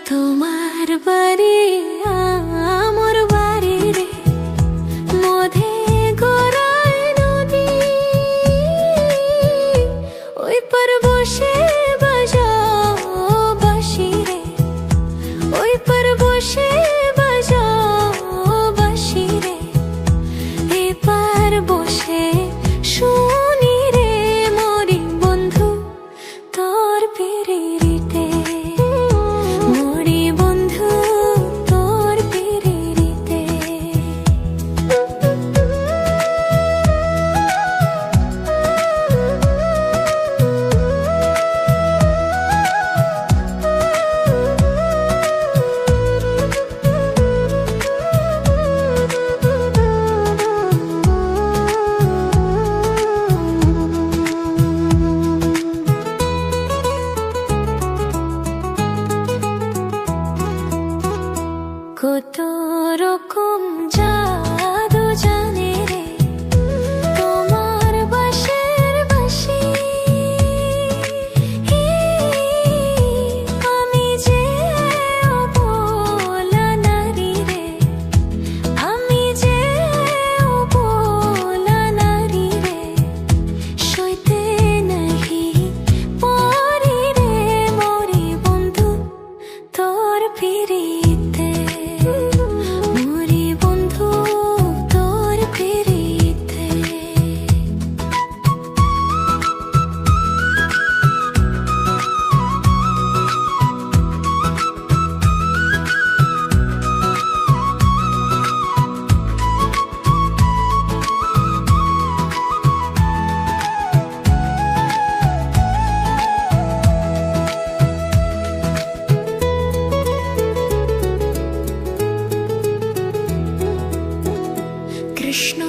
তোমার বাড়ি আমার বাড়ি রে, মধে গড়ায় নদী, ওই পার বসে বাজাও বাঁশি রে, ওই পার বসে বাজাও বাঁশি রে, এপার বসে শুনি রে মরি বন্ধু তোর পিরিতে। কত রকম জাদু জানে রে তোমার বাঁশের বাঁশি, আমি যে অবলা নারী রে, আমি যে অবলা নারী রে, সইতে নাহি পারি রে মরি বন্ধু তোর পিরিতে। কৃষ্ণ